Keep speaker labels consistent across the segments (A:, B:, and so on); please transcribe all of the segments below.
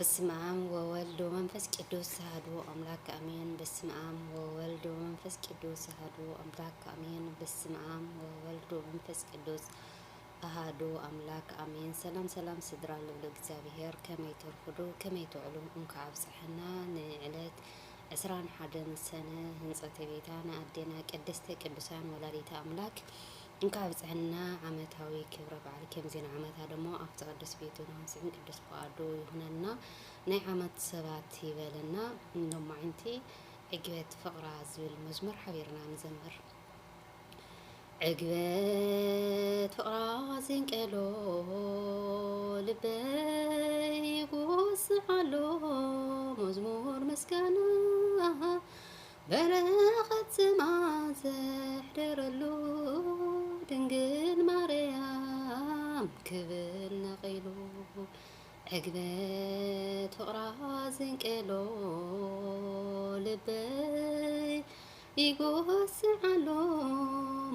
A: በስመ አብ ወወልድ ወመንፈስ ቅዱስ አሐዱ አምላክ አሜን። በስመ አብ ወወልድ ወመንፈስ ቅዱስ አሐዱ አምላክ አሜን። በስመ አብ ወወልድ ወመንፈስ ቅዱስ አሐዱ አምላክ አሜን። ሰላም ሰላም ስድራ ልብሎ እግዚአብሔር ከመይ ተርፍዱ ከመይ ትዕሉ እንካ አብፅሐና ንዕለት 21 ሰነ ህንፀተ ቤታ ንኣዴና ቅድስተ ቅዱሳን ወላዲተ አምላክ እንካ አብፅሐና ዓመታዊ ክብረ በዓል ከምዚና ዓመታ ደሞ ኣብቲ ቅዱስ ቤቱ ንሃንፅን ቅዱስ ፈቃዱ ይሁነና ናይ ዓመት ሰባት ይበለና። ሎማዓንቲ ዕግበት ፍቅራ ዝብል መዝሙር ሓቢርና ንዘምር። ዕግበት ፍቅራ ዝንቀሎ ልበይ ይጉስዓሎ መዝሙር ምስጋና በረኸት ስማ ዘሕደረሉ ድንግል ማርያም ክብል ነቂሉ ዕግበት ፍቅራ ዝንቀሎ ልበይ ይጎስዓሎ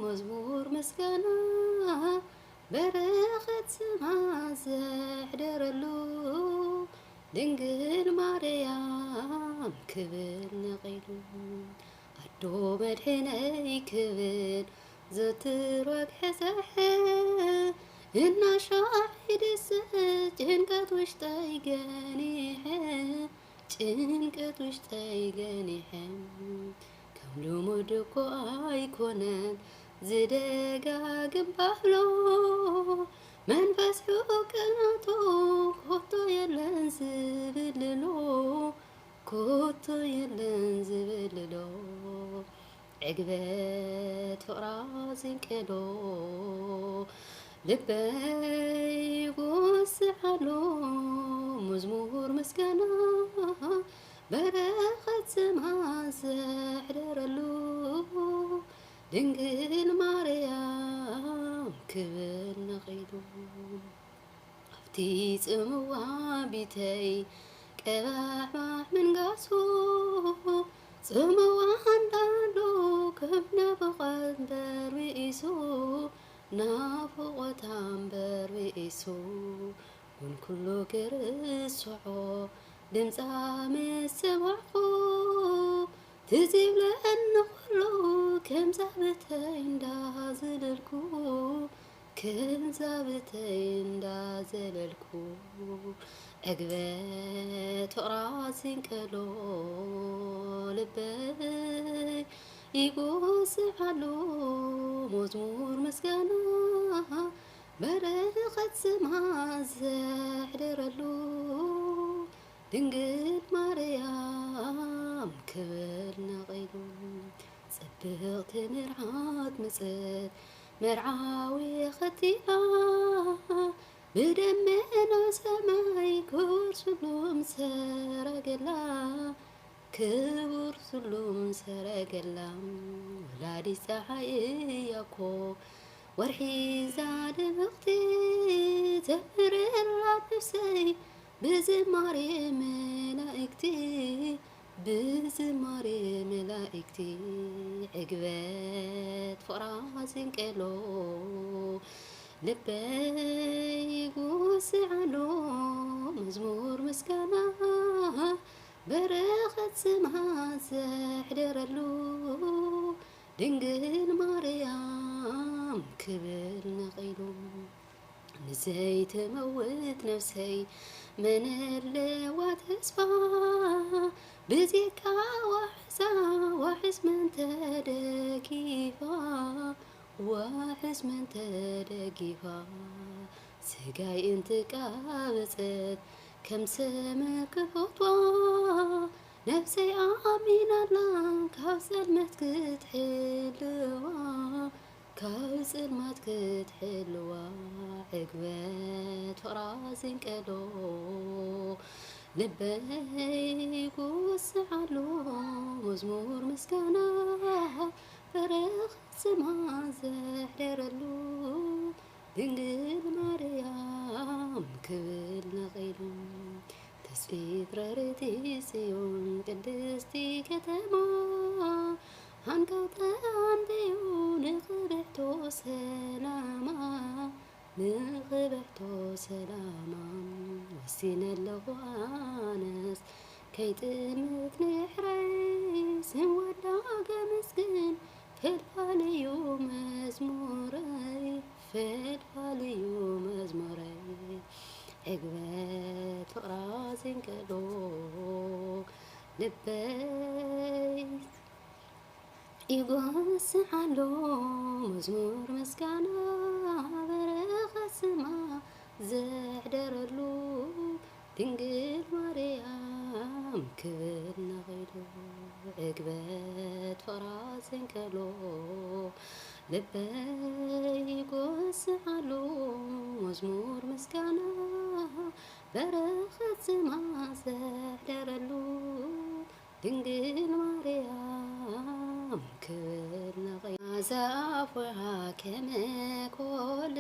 A: መዝሙር ምስጋና በረኸት ስማ ዘሕደረሉ ድንግል ማርያም ክብል ነቂሉ ኣዶ መድሕነይ ክብል ዘትር ወግሕሰሐ እናሻዒድሰ ጭንቀት ውሽጠይ ገኒሐ ጭንቀት ውሽጠይ ገኒሐ ከም ልሙድ እኮ ኣይኮነን ዝደጋግም ባህሎ መንፈስ ቅናቶ ኮቶ የለን ዝብልሎ ኮቶ የለን ዝብልሎ ዕግበት ፍቅራ ዝንቀሎ ልበይ ይጉስዓሎ መዝሙር ምስጋና በረኸት ስማ ዘሕደረሉ ድንግል ማርያም ክብል ነቂሉ ኣብቲ ጽምዋ ቢተይ ቀባሕባሕ ምንጋሱ ጽምዋ እንዳሎ ከም ናፍቖት በርቢኢሱ ናፍቖት በርቢኢሱ ኩሉ ክርስዖ ድምፃ ምስ ሰማዕኹ ትዝ ይብለኒ ኩሉ ከምዛ ብተይ እንዳዘለልኩ ከምዛ ብተይ እንዳዘለልኩ ዕግበት ፍቅራ ዝንቀሎ ልበይ ይጎስዓሎ መዝሙር ምስጋና በረኸት ስማ ዘሕደረሉ ድንግል ማርያም ክብል ነቂሉ ጽብቕቲ ንርዓት ምፅት መርዓዊ ኸቲላ ብደመና ሰማይ ክቡር ስሉም ሰረገላ ክቡር ስሉም ሰረገላ ወላዲት ፀሓይ እያኮ ወርሒ ዛድምቕቲ ዘምርላ ነፍሰይ ብዝማሬ መላእክቲ ብዝማሬ መላእክቲ ዕግበት ፍቅራ ዝንቀሎ ልበይ ይጉስዓሎ መዝሙር ምስጋና በረኸት ስማ ዘሕደረሉ ድንግል ማርያም ክብል ነቂሉ ንዘይትመውት ነፍሰይ መንለዋ ተስፋ ብዜካ ዋሕሳ ዋሕስ መን ተደጊፋ ዋሕስ መን ተደጊፋ ስጋይ እንትቃበፀት ከም ሰመክፎቷ ነፍሰይ ኣሚናላ ካብ ጸልመት ክትሕልዋ ካብ ጽልማት ክትሕልዋ ዕግበት ፍቅራ ዝንቀሎ ልበይ ይጉስዓሎ መዝሙር ምስጋና በረኸት ስማ ዘሕደረሉ ድንግል ማርያም ክብል ነቂሉ ተስፊት ረርቲ ጽዮን ቅድስቲ ከተማ ሃንቀውታ ኣንቢኡ ንኽብሕቶ ሰላማ ንኽበሕቶ ሰላማ ወሲነለኹ ኣነስ ከይጥምት ንሕረይ ስንወዳ ገመስግን ፈልፋልዩ መዝሙረይ ፈልፋልዩ መዝሙረይ ዕግበት ፍቕራ ዝንቀሎ ልበይ ይጎስዓሎ መዝሙር ምስጋና በረኸት ስማ ዘሕደረሉ ድንግል ማርያም ክብር ነኺሉ ዕግበት ፍቕራ ዝንቀሎ ልበይ ይጎስዓሎ መዝሙር ምስጋና በረኸት ስማ ዘሕደረሉ ድንግል ማርያም ክብር ነኺሉ መዓዛ አፍወሃ ከመ ኮል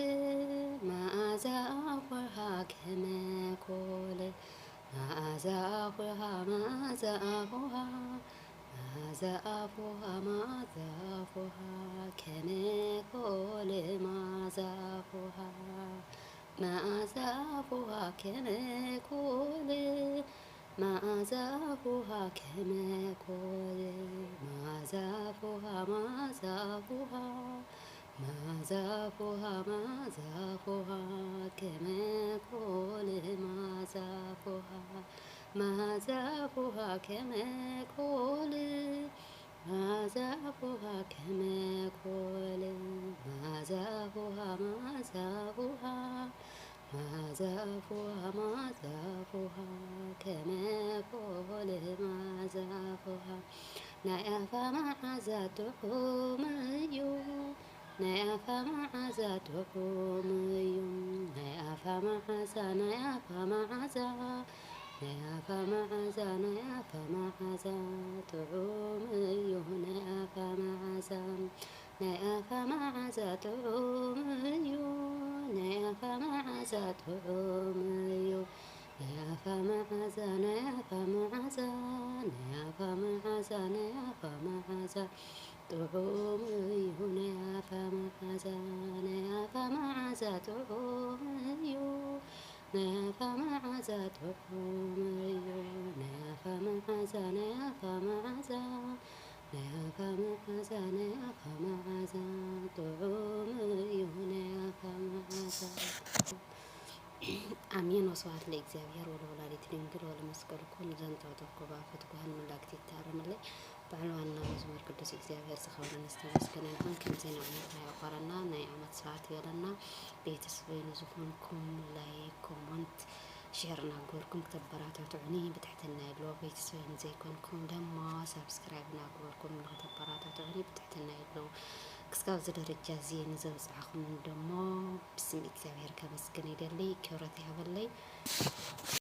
A: መዓዛ አፍወሃ ከመ ኮል መዓዛ አፍወሃ መዓዛ አፍወሃ መዓዛ አፍወሃ መዓዛ አፍወሃ ከመ ኮል መዓዛ አፍወሃ መዓዛ አፍወሃ ከመ ኮል መዓዛ አፍወሃ ከመ ኮል መዓዛ አፍወሃ መዓዛ አፍወሃ መዓዛ አፍወሃ መዓዛ አፍወሃ ከመ ኮል መዓዛ አፍወሃ መዓዛ አፍወሃ ከመ ኮል መዓዛ አፍወሃ ከመ ኮል መዓዛ አፍወሃ መዓዛ አፍወሃ መዓዛ አፍወሃ መዓዛ አፍወሃ ከመ ኮል መዓዛ አፍወሃ ናይ አፋ መዓዛ ጥዑም እዩ ናይ አፋ መዓዛ ጥዑም እዩ ናይ አፋ መዓዛ ናይ አፋ መዓዛ ናይ አፋ መዓዛ ናይ አፋ መዓዛ ጥዑም እዩ ናይ አፋ መዓዛ ናይ አፋ መዓዛ ጥዑም እዩ ናይ አፋ መዓዛ ጥዑም እዩ ናይ አፋ መዓዛ ናይ አፋ መዓዛ ናይ አፋ መዓዛ ናይ አፋ መዓዛ ጥዑም እዩ ናይ አፋ መዓዛ ናይ አፋ መዓዛ ጥዑም እዩ ናይ አፋ መዓዛ ጥዑም እዩ ናይ አፋ መዓዛ ናይ አፋ መዓዛ ናይ አፋ መዓዛ ናይ አፋ መዓዛ ጥዑም እዩ ናይ አፋ መዓዛ አሜን። ወስብሐት ለእግዚአብሔር ወለወላዲቱ ድንግል ወለመስቀሉ ክቡር ዘንጠብጠብኩ በአፈት ጓሃን መላእክት ይታረምለይ ባዕልዋና መዝሙር ቅዱስ እግዚአብሔር ዝኸበረን ዝተመስገነ ይኹን። ከምዚና ዓይነት ናይ ኣቋረና ናይ ዓመት ሰዓት የለና ቤተሰበይን ዝኾንኩም ላይክ ኮመንት ሼር እናገበርኩም ክተበራታትዑኒ ብትሕትና የድልዎ። ቤተሰበይን ዘይኮንኩም ደሞ ሰብስክራይብ እናገበርኩም ንክተበራታትዑኒ ብትሕትና የድልዎ። ክስካብዚ ደረጃ እዚ ንዘብፅዓኹም ደሞ ብስም እግዚኣብሔር ከመስግን ይደሊ ክብረት ይሃበለይ።